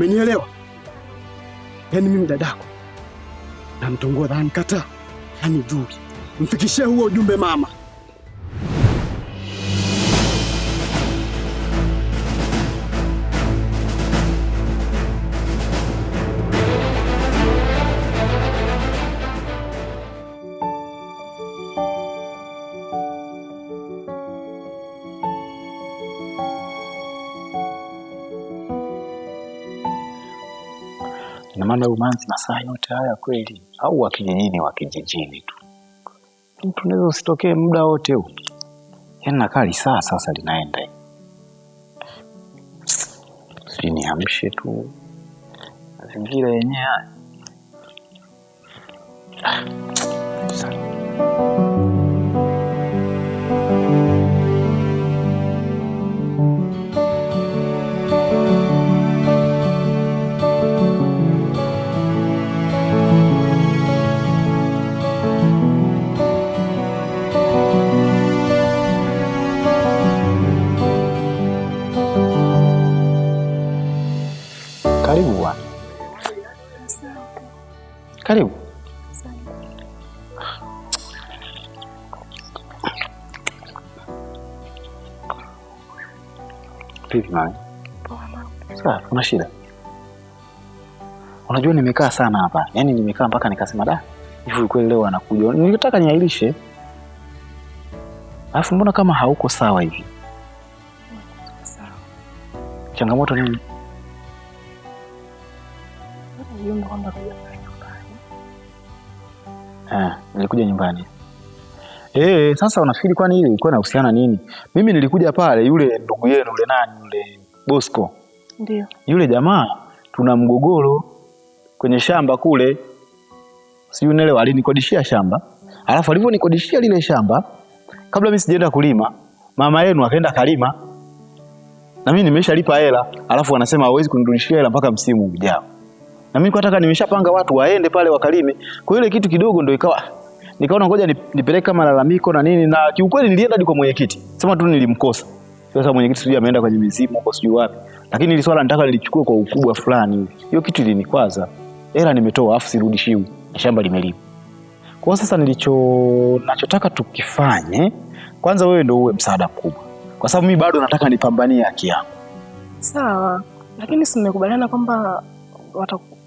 Umenielewa? Yaani mimi dadako namtongoza anikataa, hanijui. Mfikishie huo ujumbe mama. Na maana umanzi masaa yote haya kweli, au wa kijijini wa kijijini tu. Tunaweza usitokee muda wote huu. Yaani nakali sasa linaenda. Si niamshe tu. Mazingira yenyewe. Karibu bwana. Karibu. Vipi mama? Sawa, kuna shida? Unajua nimekaa sana hapa. Yaani nimekaa mpaka nikasema hivi kweli leo anakuja. Nilitaka niailishe. Alafu mbona kama hauko sawa hivi? Sawa. Changamoto nini? Nilikuja nyumbani. Sasa unafikiri kwani hili ilikuwa inahusiana nini? Mimi nilikuja pale yule ndugu yenu yule nani yule Bosco. Ndio. Yule jamaa tuna mgogoro kwenye shamba kule. Sijui unaelewa, alinikodishia shamba. Alafu alivyonikodishia lile shamba, kabla mimi sijaenda kulima, mama yenu akaenda kalima. Na mimi nimeshalipa hela, alafu wanasema hawezi kunirudishia hela mpaka msimu ujao. Na mimi nataka nimeshapanga watu waende pale wakalime. Kwa ile kitu kidogo ndio nikaona ngoja nipeleke kama malalamiko na nini, na kiukweli nilienda hadi kwa mwenyekiti. Sema tu nilimkosa. Sasa mwenyekiti sijui ameenda kwenye mizimu huko sijui wapi. Lakini ile swala nataka nilichukue kwa ukubwa fulani hivi. Hiyo kitu ilinikwaza. Hela nimetoa afu sirudishiwi. Shamba limelima. Kwa sasa nachotaka tukifanye, kwanza wewe ndio uwe msaada mkubwa. Kwa sababu mimi bado nataka nipambanie haki yangu. Sawa. Lakini si mmekubaliana kwamba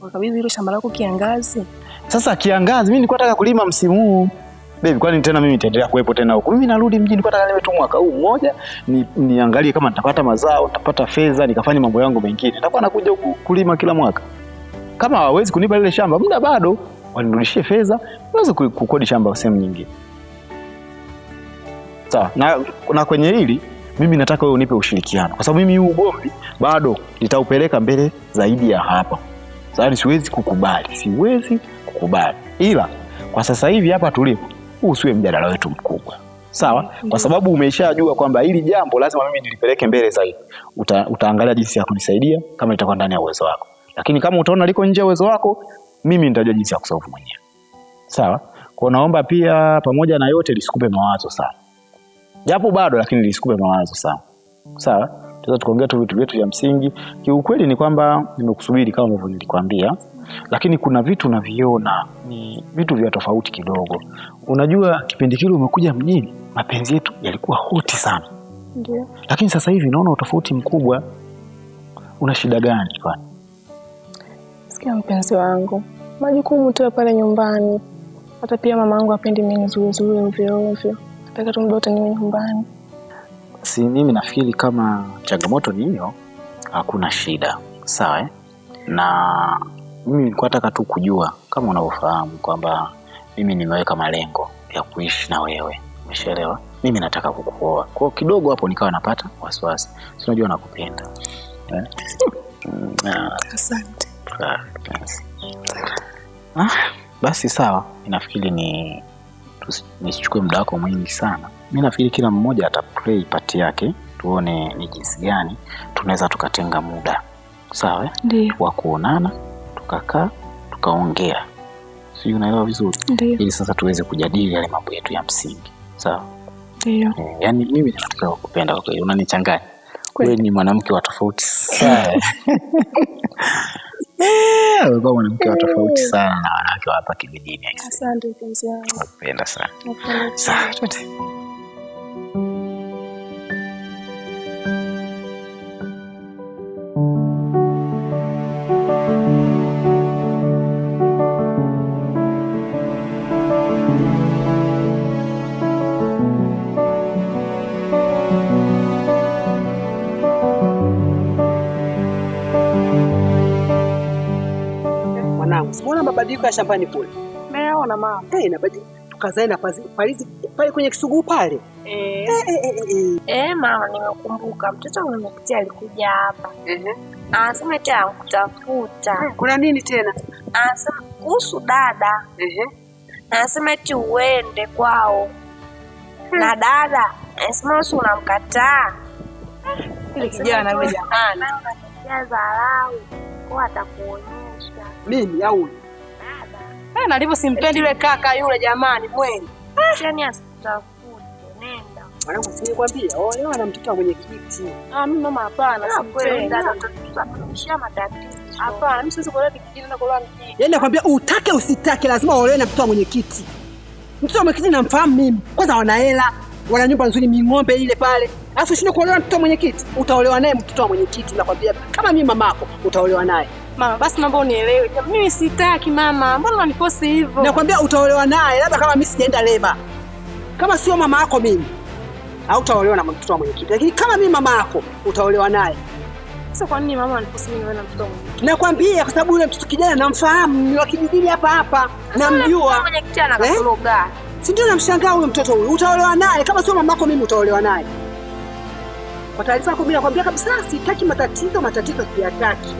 watakabidhi ile shamba lako kiangazi? Sasa kiangazi mimi nilikuwa nataka kulima msimu huu. Baby, kwani tena mimi nitaendelea kuwepo tena huko? Mimi narudi mjini, nilikuwa nataka niwe tu mwaka huu mmoja, niangalie kama nitapata mazao, nitapata fedha, nikafanye mambo yangu mengine. Nitakuwa nakuja huku kulima kila mwaka. Kama hawezi kunipa ile shamba, muda bado, wanirudishie fedha, naweza kukodi shamba sehemu nyingine. Sawa, na kwenye hili mimi nataka wewe unipe ushirikiano. Kwa sababu mimi huu ugomvi bado nitaupeleka mbele zaidi ya hapa. Sasa siwezi kukubali. Ila kwa sasa hivi hapa tulipo, usiwe mjadala wetu mkubwa. Sawa? Kwa sababu umeshajua kwamba hili jambo lazima mimi nilipeleke mbele zaidi. Utaangalia jinsi ya kunisaidia kama itakuwa ndani ya uwezo wako. Lakini kama utaona liko nje ya uwezo wako, mimi nitajua jinsi ya kusolve mwenyewe. Sawa? Kwa naomba pia pamoja na yote lisikupe mawazo sana. Japo bado lakini lisikupe mawazo sana. Sawa? Tunaweza tukaongea tu vitu vyetu vya msingi. Kiukweli ni kwamba nimekusubiri kama ambavyo nilikwambia. Lakini kuna vitu naviona ni vitu vya tofauti kidogo. Unajua kipindi kile umekuja mjini, mapenzi yetu yalikuwa hoti sana. Ndio. Lakini sasa hivi naona utofauti mkubwa. Una shida gani kwani? Sikia mpenzi wangu, majukumu tu pale nyumbani. Hata pia mamangu hapendi mimi nizuie ovyo. Nataka tu muda wote niwe nyumbani. Si mimi nafikiri kama changamoto ni hiyo, hakuna shida. Sawa? Na mimi nilikuwa nataka tu kujua kama unavyofahamu kwamba mimi nimeweka malengo ya kuishi na wewe. Umeshaelewa? Mimi nataka kukuoa. Kwa kidogo hapo nikawa napata wasiwasi. Si unajua nakupenda. Asante. Basi sawa. Nafikiri nisichukue muda wako mwingi sana. Mimi nafikiri kila mmoja ataplay part yake, tuone ni jinsi gani tunaweza tukatenga muda. Sawa? Ndio. Wa kuonana, tukakaa, tukaongea. Sio, unaelewa vizuri? Ndio. Ili sasa tuweze kujadili yale mambo yetu ya msingi. Sawa? Ndio. Yaani mimi nataka kukupenda kwa kweli, unanichanganya. Wewe ni mwanamke wa tofauti sana. Wewe ni mwanamke wa tofauti sana na wanawake wa hapa kijijini. Asante mpenzi wangu. Nakupenda sana. Sawa, twende. Mbona mabadiliko ya shambani kule? Naona mama. Inabadilika. Tukazae na palizi pale kwenye kisuguu pale. Mama, nimekumbuka mtoto mwenyekitia alikuja hapa. Anasema tena kutafuta. Kuna nini tena? Anasema kuhusu dada. Anasema eti uende kwao. Na dada, anasema usi unamkataa. Ile kijana yule jamani. Anataka dharau. Kwa atakuonyesha. Mimi au dada? Na ndivyo simpendi yule kaka yule jamani mweli. Yaani asitafute, nenda. Mwanangu sinikwambia, olewa na mtoto wa mwenyekiti. Mimi mama hapana, sipendi. Dada tutasababishia matatizo. Hapana, mimi siwezi kuolewa kijijini na kuolewa mjini. Yaani nakwambia utake usitake lazima olewe na mtoto wa mwenyekiti. Mtoto wa mwenyekiti namfahamu mimi. Kwanza wana hela, wana nyumba nzuri ming'ombe ile pale. Alafu shinde kuolewa na mtoto wa mwenyekiti. Utaolewa naye mtoto wa mwenyekiti nakwambia. Kama mimi mamako utaolewa naye. Mama, basi naomba unielewe. Mimi sitaki mama. Mbona unaniforce hivyo? Nakwambia utaolewa naye, labda kama mimi sijaenda leba. Kama sio mama yako mimi, hautaolewa na mtoto wa mwenyekiti. Lakini kama mimi mama yako, utaolewa naye. Sasa kwa nini mama ananiforce mimi niwe na mtoto wa mwenyekiti? Nakwambia kwa sababu yule mtoto kijana namfahamu, ni wa kijijini hapa. Namjua. Mwenyekiti anakoroga. Si ndio namshangaa huyo mtoto huyo. Utaolewa naye, kama sio mama yako mimi utaolewa naye. Kwa taarifa yako mimi nakwambia kabisa sitaki matatizo siyataki.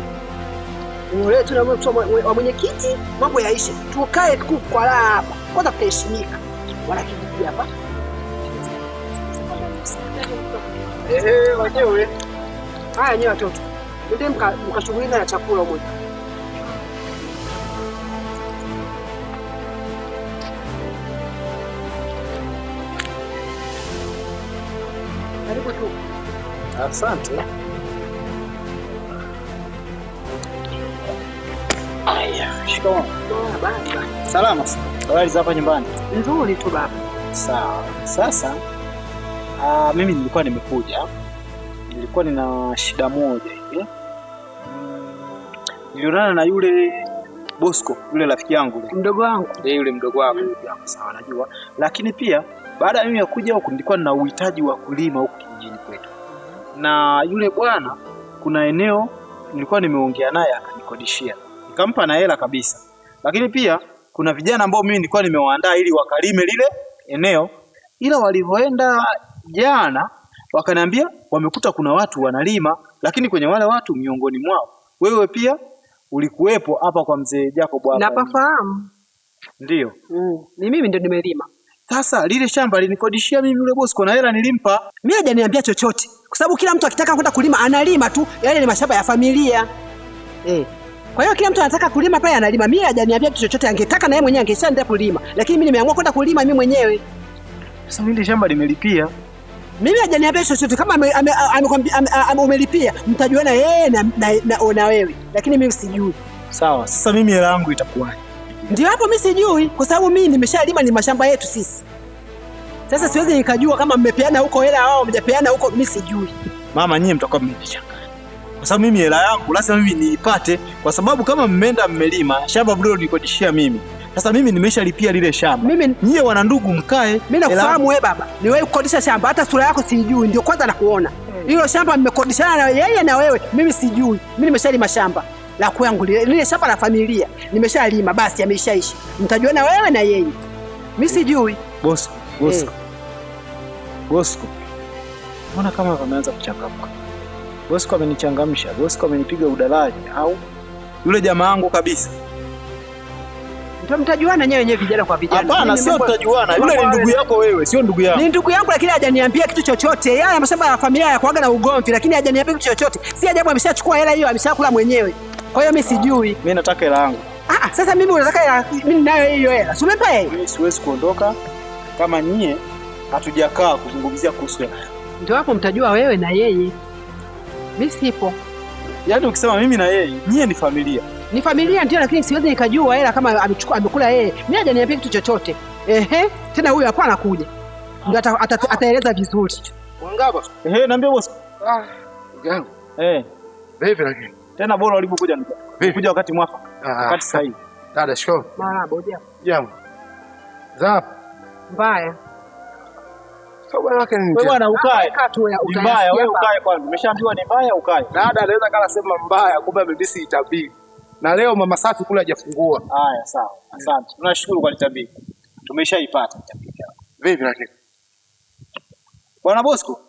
Wewe tuna mtu wa mwenyekiti, mambo yaishe. Tukae kwa raha hapa. Kwanza tutaheshimika. Wana kijiji hapa. Wenyewe. Haya nyewe watoto. Ndio mkashughulika na chakula moja. Karibu tu. Asante. Shikamoo. Salama. Habari za hapa nyumbani? Nzuri tu baba. Sawa. Sasa mimi nilikuwa nimekuja. Nilikuwa nina shida moja hivi. Nilionana na yule Bosco, yule rafiki yangu yule. Mdogo wangu. Yule mdogo wangu. Sawa, najua. Lakini pia baada ya mimi ya kuja huku nilikuwa nina uhitaji wa kulima huku kijijini kwetu. Na yule bwana kuna eneo nilikuwa nimeongea naye akanikodishia. Nikampa na hela kabisa. Lakini pia kuna vijana ambao mimi nilikuwa nimewaandaa ili wakalime lile eneo. Ila walivyoenda jana wakaniambia wamekuta kuna watu wanalima, lakini kwenye wale watu miongoni mwao wewe pia ulikuwepo hapa kwa mzee Jacob hapa. Napafahamu. Ndio. Ni mimi ndio nimelima. Sasa lile shamba alinikodishia mimi yule Bosco na hela nilimpa. Mimi hajaniambia chochote. Kwa sababu kila mtu akitaka kwenda kulima analima tu, yale ni mashamba ya familia. Kwa hiyo kila mtu anataka kulima pale analima. Mimi hajaniambia chochote, angetaka na yeye mwenyewe angeshaenda kulima. Lakini mimi nimeamua kwenda kulima mimi mwenyewe. Sasa mimi shamba limelipia. Mimi hajaniambia chochote, kama amekwambia umelipia, mtajuana yeye na wewe. Lakini mimi sijui. Sawa, sasa mimi hela yangu itakuwaje? Ndio hapo mimi sijui kwa sababu mimi nimeshalima, ni mashamba yetu sisi. Sasa siwezi nikajua kama mmepeana huko hela au mjapeana huko, mimi sijui. Mama nyie mtakuwa mmenichanganya. Kwa sababu mimi hela yangu lazima mimi niipate, kwa sababu kama mmeenda mmelima shamba bado nikodishia mimi. Sasa mimi nimeshalipia lile shamba. Mimi nyie wana ndugu mkae. Mimi nakufahamu wewe baba. Ni wewe kukodisha shamba, hata sura yako sijui, ndio kwanza nakuona. Hilo shamba mmekodishana na yeye na wewe, mimi sijui. Mimi nimeshalima shamba la kwangu, lile shamba la familia. Nimeshalima basi, yameshaishi. Mtajuana wewe na yeye. Mimi sijui. Bosco. Mbona kama wameanza kuchangamka? Bosco amenichangamsha. Bosco amenipiga udalali au yule jamaa wangu kabisa. Ndio mtajuana nyewe vijana kwa vijana. Hapana, sio tutajuana. Yule ni ndugu yako wewe, sio ndugu yangu. Ni ndugu yangu lakini hajaniambia kitu chochote. Yeye mashamba ya familia ya kuaga na ugomvi, lakini hajaniambia kitu chochote. Si ajabu ameshachukua hela hiyo, ameshakula mwenyewe. Kwa hiyo mimi sijui. Mimi nataka hela yangu. Sasa mimi unataka hela, mimi ninayo hiyo hela. Si umempa yeye? Mimi siwezi kuondoka kama nyie hatujakaa kuzungumzia kuhusu hela. Ndio hapo mtajua wewe na yeye. Mimi sipo. Yaani ukisema mimi na yeye, nyie ni familia. Ni familia ndio, lakini siwezi nikajua hela kama amekula yeye. Mimi hajaniambia kitu chochote. Tena huyu hapa anakuja. Ndio ataeleza vizuri. Wangaba. Niambia boss. Yangu. Vipi lakini? Tena bora ulipokuja kuja wakati mwafaka. Wakati sahihi. Dada shikamoo. Marahaba, hujambo? Jambo. Zap. Mbaya. Sababu yake ni wewe bwana ukae. Ni mbaya, wewe ukae kwanza. Umeshaambiwa ni mbaya ukae. Dada anaweza kala sema mbaya, kumbe amebisi itabiri. Na leo mama Safi kule hajafungua. Haya sawa. Asante. Tunashukuru kwa itabiri. Tumeshaipata itabiri. Vipi lakini? Bwana Bosco?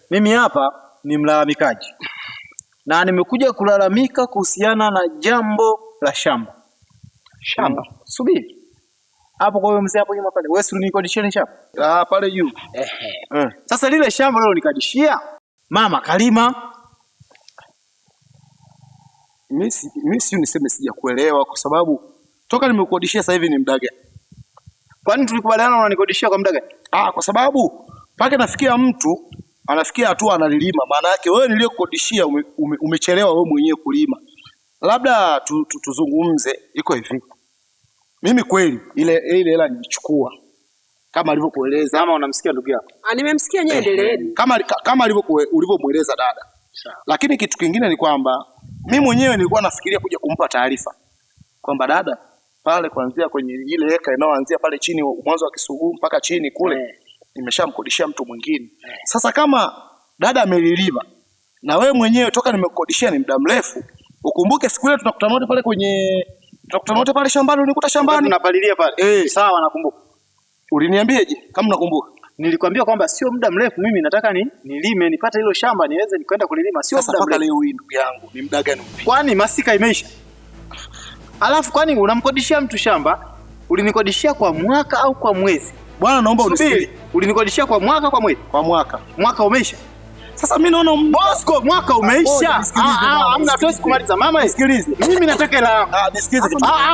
Mimi hapa ni mlalamikaji. Na nimekuja kulalamika kuhusiana na jambo la shamba. Shamba? Subiri. Hapo kwa hiyo mzee hapo nyuma pale. Wewe si unikodishia shamba? Pale juu. Sasa lile shamba leo nikadishia mama kalima. Mimi si niseme sijakuelewa kwa sababu toka nimekukodishia sasa hivi ni muda gani? Kwani tulikubaliana unanikodishia kwa muda gani? Kwa sababu pake nafikia mtu anafikia hatua analilima, maana yake wewe niliyokukodishia umechelewa wewe mwenyewe kulima. Labda tuzungumze, iko hivi. Mimi kweli ile hela nilichukua kama alivyokueleza. Ama unamsikia ndugu yako? Nimemsikia, nyewe endeleeni. Kama ulivyomueleza dada. Lakini kitu kingine ni kwamba mimi mwenyewe nilikuwa nafikiria kuja kumpa taarifa kwamba dada pale kuanzia kwenye ile eka inayoanzia pale chini mwanzo wa Kisuguu mpaka chini kule nimeshamkodishia mtu mwingine. Sasa kama dada amelilima na wewe mwenyewe toka nimekukodishia ni muda mrefu, ukumbuke siku ile tunakutana wote pale shambani, unikuta shambani tunapalilia pale. Sawa, nakumbuka. Uliniambiaje kama unakumbuka? Nilikwambia kwamba sio muda mrefu mimi nataka nilime nipate hilo shamba niweze kwenda kulilima, sio muda mrefu. Leo hii ndugu yangu ni muda gani upi? Kwani masika imeisha? Alafu kwani unamkodishia mtu shamba, ulinikodishia kwa mwaka au kwa mwezi? Bwana naomba unisikilize. Ulinikodishia kwa mwaka kwa mwezi? Kwa mwaka. Mwaka umeisha. Sasa mimi naona Bosco mwaka umeisha. Hamna hatuwezi kumaliza. Mama nisikilize. Mimi nataka hela. Nisikilize.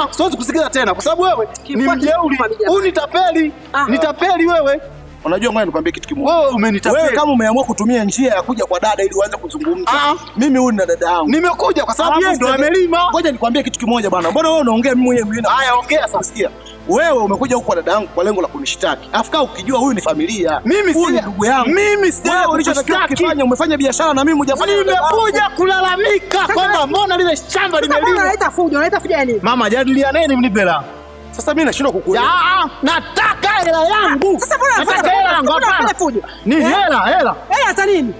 Siwezi kusikiliza tena kwa sababu wewe ni mjeuri. Unitapeli. Nitapeli wewe. Unajua ngoja nikwambie kitu kimoja. Wewe umenitapeli. Wewe kama umeamua kutumia njia ya kuja kwa dada ili uanze kuzungumza. Mimi huyu ni dada yangu. Nimekuja kwa sababu yeye ndo amelima. Ngoja nikwambie kitu kimoja bwana. Mbona wewe unaongea mimi mwenyewe? Haya ongea sasa. Sikia. Wewe umekuja huko kwa dada yangu kwa lengo la kunishitaki. Afika ukijua huyu ni familia. Mimi si ndugu yangu. Mimi sijaje ulichotakiwa kufanya, umefanya biashara na mimi hujafanya. Nimekuja kulalamika kwamba mbona lile shamba limelimwa. Unaleta fujo nini? Mama jadilianeni mnipe hela. Sasa mimi nashindwa kukuelewa. Nataka hela yangu. Sasa mbona nataka hela yangu hapa? Fujo. Ni hela. Hela hata nini?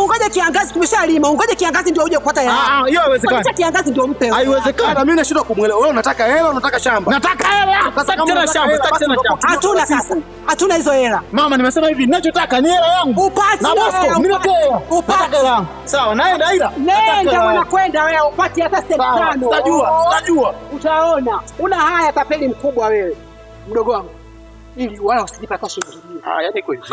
Ungoje kiangazi tumeshalima. Ungoje kiangazi ndio uje kupata hela. Hiyo haiwezekani. Acha kiangazi ndio mpe. Haiwezekani. Mimi nashindwa kumuelewa. Wewe unataka hela, unataka shamba. Nataka hela. Sasa tena shamba, sitaki tena shamba. Hatuna sasa. Hatuna hizo hela. Mama nimesema hivi, ninachotaka ni hela yangu. Upate. Na Bosco, niletee hela. Upate hela yangu. Sawa, naenda ila. Nenda unakwenda wewe upate hata senti 5. Utajua. Utaona. Una haya tapeli mkubwa wewe. Mdogo wangu. Ili wala usijipa kashe ngine. Yaani kweli.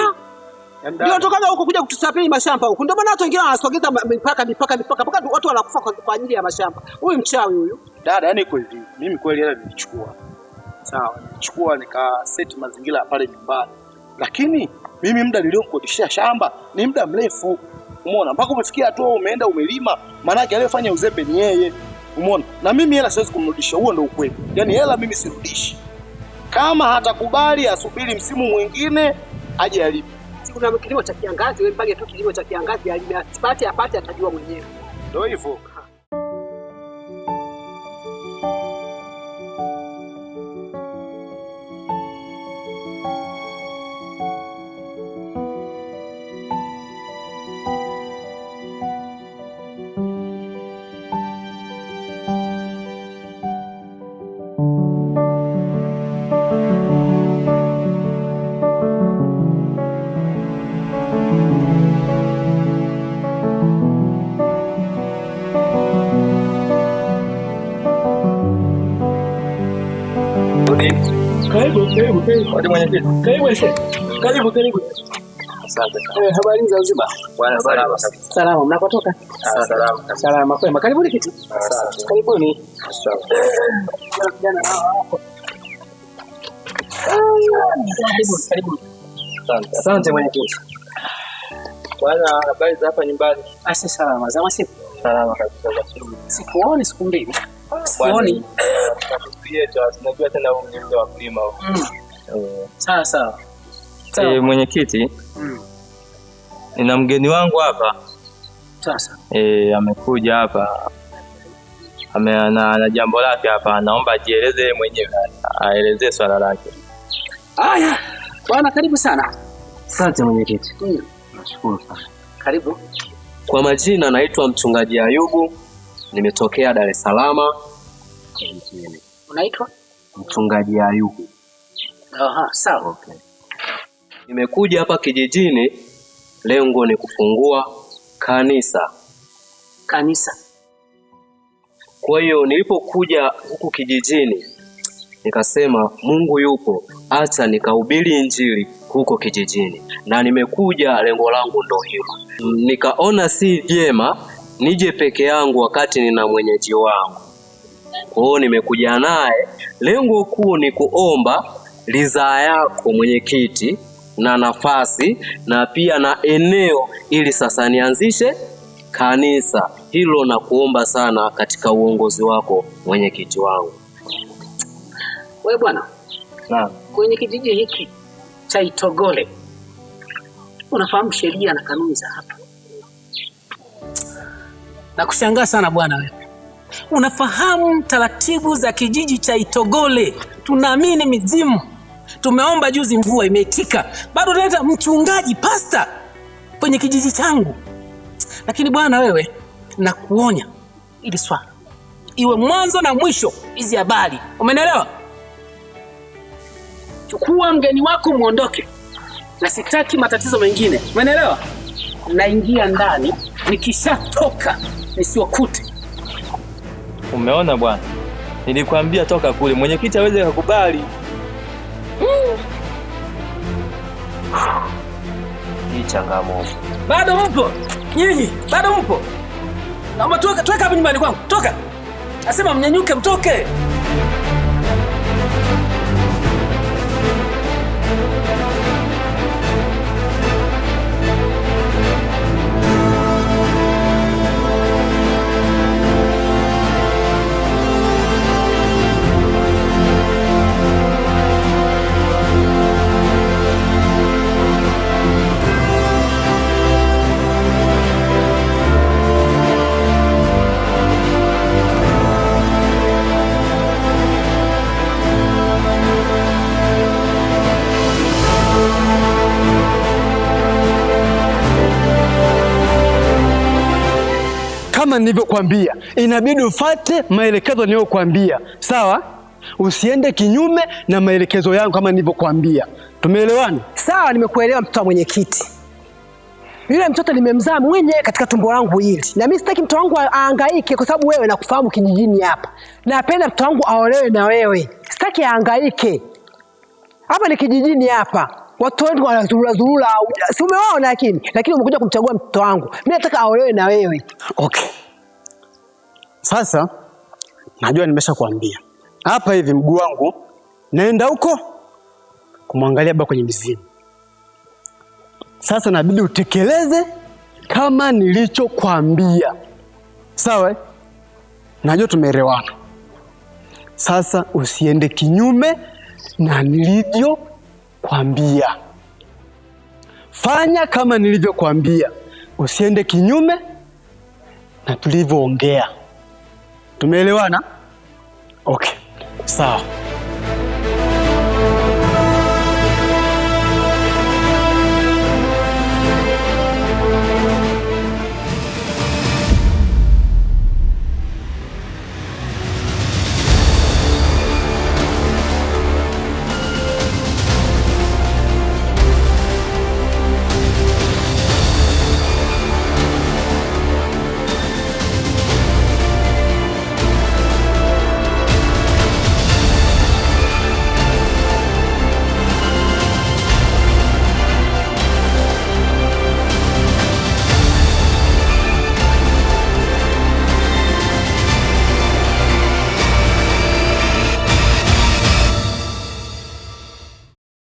Ndio tokana huko kuja kututapeli mashamba huko. Ndio maana watu wengine wanasogeza mipaka mpaka watu wanakufa kwa ajili ya mashamba. Huyu mchawi huyu. Dada, yani kweli mimi kweli hela nilichukua. Sawa, nilichukua nikaseti mazingira pale nyumbani. Lakini mimi muda niliokodishia shamba ni muda mrefu. Umeona? Mpaka umefikia hatua umeenda umelima, maana yake aliyefanya uzembe ni yeye. Umeona? Na mimi hela siwezi kumrudisha, huo ndio ukweli. Yaani hela mimi sirudishi. Kama hatakubali asubiri msimu mwingine aje alipe. Kuna kilimo cha kiangazi, wewe mpage tu kilimo cha kiangazi alime, asipate apate atajua mwenyewe. Ndio hivyo. Karibu. Asante. Habari za uzima? Bwana salama. Salama, mnakotoka? Salama. Salama kwema. Karibuni kiti. Asante. Karibuni. Asante. Karibu. Asante mwenyekiti. Bwana, habari za hapa nyumbani? Asi salama. Zama siku? Salama kabisa. Sikuoni siku mbili. Sikuoni. Tunajua tena huu mzee wa kulima huu. Sawa sawa. Mwenyekiti. Nina mgeni wangu hapa. Sasa. Amekuja hapa. Ana jambo lake hapa, naomba ajieleze mwenyewe, aelezee swala lake. Haya. Bwana karibu sana. Asante mwenyekiti. Nashukuru sana. Karibu. Kwa majina naitwa Mchungaji Ayubu. Nimetokea Dar es Salaam. Unaitwa? Mchungaji Ayubu. Aha, sawa. Okay. Nimekuja hapa kijijini, lengo ni kufungua kanisa. Kanisa. Kwa hiyo nilipokuja huku kijijini nikasema Mungu yupo, acha nikahubiri injili huko kijijini. Na nimekuja, lengo langu ndo hilo. Nikaona si vyema nije peke yangu wakati nina mwenyeji wangu. Kwa hiyo nimekuja naye, lengo kuu ni kuomba ridhaa yako mwenyekiti, na nafasi na pia na eneo, ili sasa nianzishe kanisa hilo, na kuomba sana katika uongozi wako mwenyekiti wangu. Wewe bwana, Naam. kwenye kijiji hiki cha Itogole unafahamu sheria na kanuni za hapa? Na kushangaa sana bwana, wewe unafahamu taratibu za kijiji cha Itogole? Tunaamini mizimu. Tumeomba juzi, mvua imeitika, bado naleta mchungaji pasta kwenye kijiji changu. Lakini bwana wewe, nakuonya ili swala iwe mwanzo na mwisho hizi habari, umenielewa? Chukua mgeni wako muondoke, na sitaki matatizo mengine, umenielewa? Naingia ndani, nikishatoka nisiokute. Umeona bwana, nilikwambia toka kule, mwenyekiti aweze kukubali. Hii changamoto. Bado mpo? Nyinyi bado mpo? Naomba toka hapa nyumbani kwangu. Toka. Nasema mnyanyuke mtoke. Kama nilivyokuambia, inabidi ufuate maelekezo niliyokuambia. Sawa? Usiende kinyume na maelekezo yangu kama nilivyokuambia. Tumeelewana? Sawa, nimekuelewa mtoto wa mwenyekiti. Yule mtoto nimemzaa mwenyewe katika tumbo langu hili. Na mimi sitaki mtoto wangu ahangaike kwa sababu wewe nakufahamu kijijini hapa. Napenda mtoto wangu aolewe na wewe. Sitaki ahangaike. Hapa ni kijijini hapa. Watu wengi wanazurura. Si umeona lakini umekuja kumchagua mtoto wangu. Mimi nataka aolewe na wewe. Okay. Sasa najua nimeshakwambia. Hapa hivi mguu wangu naenda huko kumwangalia baba kwenye mizimu. Sasa inabidi utekeleze kama nilichokwambia. Sawa? Najua tumeelewana. Sasa usiende kinyume na nilivyokwambia. Fanya kama nilivyokwambia. Usiende kinyume na tulivyoongea. Tumeelewana? Okay. Sawa.